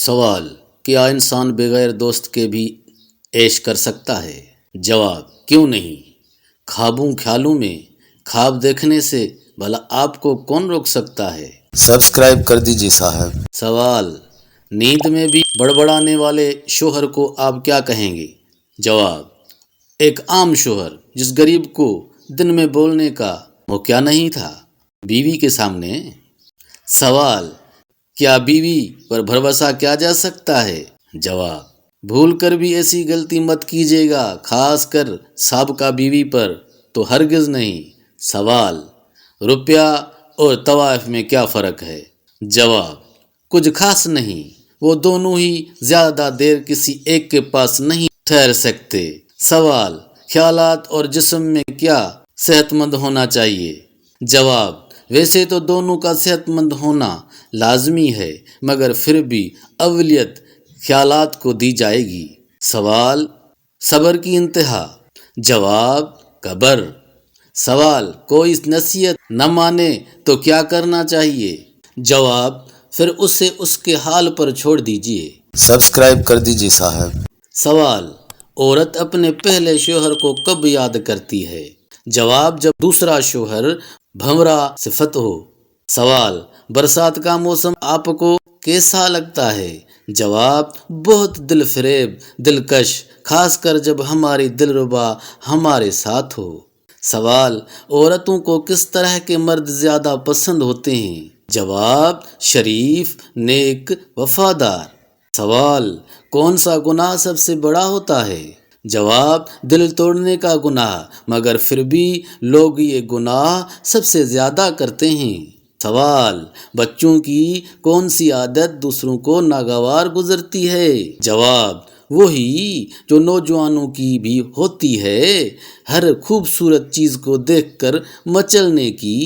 سوال: کیا انسان بغیر دوست کے بھی عیش کر سکتا ہے؟ جواب: کیوں نہیں؟ خوابوں خیالوں میں خواب دیکھنے سے بھلا آپ کو کون روک سکتا ہے؟ سبسکرائب کر دیجیے صاحب۔ سوال: نیند میں بھی بڑبڑانے والے شوہر کو آپ کیا کہیں گے؟ جواب: ایک عام شوہر جس غریب کو دن میں بولنے کا موقع نہیں تھا بیوی کے سامنے۔ سوال: کیا بیوی پر بھروسہ کیا جا سکتا ہے؟ جواب: بھول کر بھی ایسی غلطی مت کیجیے گا، خاص کر سابقہ بیوی پر تو ہرگز نہیں۔ سوال: روپیہ اور طوائف میں کیا فرق ہے؟ جواب: کچھ خاص نہیں، وہ دونوں ہی زیادہ دیر کسی ایک کے پاس نہیں ٹھہر سکتے۔ سوال: خیالات اور جسم میں کیا صحت مند ہونا چاہیے؟ جواب: ویسے تو دونوں کا صحت مند ہونا لازمی ہے، مگر پھر بھی اولویت خیالات کو دی جائے گی۔ سوال: صبر کی انتہا؟ جواب: قبر۔ سوال: کوئی نصیحت نہ مانے تو کیا کرنا چاہیے؟ جواب: پھر اسے اس کے حال پر چھوڑ دیجیے۔ سبسکرائب کر دیجیے صاحب۔ سوال: عورت اپنے پہلے شوہر کو کب یاد کرتی ہے؟ جواب: جب دوسرا شوہر بھنورا صفت ہو۔ سوال: برسات کا موسم آپ کو کیسا لگتا ہے؟ جواب: بہت دل فریب، دلکش، خاص کر جب ہماری دلربا ہمارے ساتھ ہو۔ سوال: عورتوں کو کس طرح کے مرد زیادہ پسند ہوتے ہیں؟ جواب: شریف، نیک، وفادار۔ سوال: کون سا گناہ سب سے بڑا ہوتا ہے؟ جواب: دل توڑنے کا گناہ، مگر پھر بھی لوگ یہ گناہ سب سے زیادہ کرتے ہیں۔ سوال: بچوں کی کون سی عادت دوسروں کو ناگوار گزرتی ہے؟ جواب: وہی جو نوجوانوں کی بھی ہوتی ہے، ہر خوبصورت چیز کو دیکھ کر مچلنے کی۔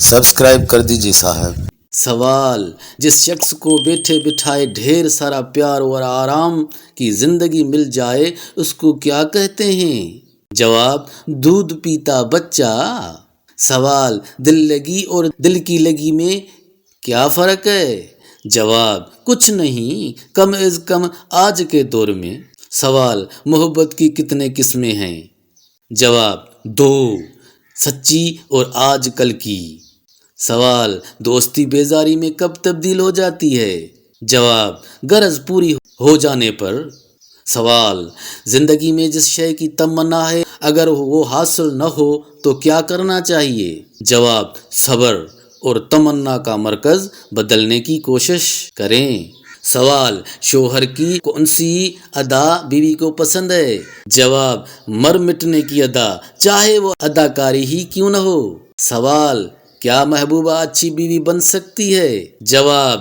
سبسکرائب کر دیجیے صاحب۔ سوال: جس شخص کو بیٹھے بٹھائے ڈھیر سارا پیار اور آرام کی زندگی مل جائے اس کو کیا کہتے ہیں؟ جواب: دودھ پیتا بچہ۔ سوال: دل لگی اور دل کی لگی میں کیا فرق ہے؟ جواب: کچھ نہیں، کم از کم آج کے دور میں۔ سوال: محبت کی کتنے قسمیں ہیں؟ جواب: 2، سچی اور آج کل کی۔ سوال: دوستی بیزاری میں کب تبدیل ہو جاتی ہے؟ جواب: غرض پوری ہو جانے پر۔ سوال: زندگی میں جس شے کی تمنا ہے اگر وہ حاصل نہ ہو تو کیا کرنا چاہیے؟ جواب: صبر اور تمنا کا مرکز بدلنے کی کوشش کریں۔ سوال: شوہر کی کون سی ادا بیوی کو پسند ہے؟ جواب: مر مٹنے کی ادا، چاہے وہ اداکاری ہی کیوں نہ ہو۔ سوال: کیا محبوبہ اچھی بیوی بن سکتی ہے؟ جواب: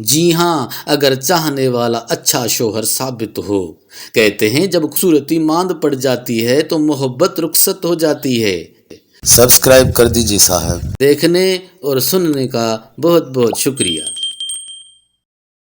جی ہاں، اگر چاہنے والا اچھا شوہر ثابت ہو۔ کہتے ہیں جب خوبصورتی ماند پڑ جاتی ہے تو محبت رخصت ہو جاتی ہے۔ سبسکرائب کر دیجیے صاحب۔ دیکھنے اور سننے کا بہت بہت شکریہ۔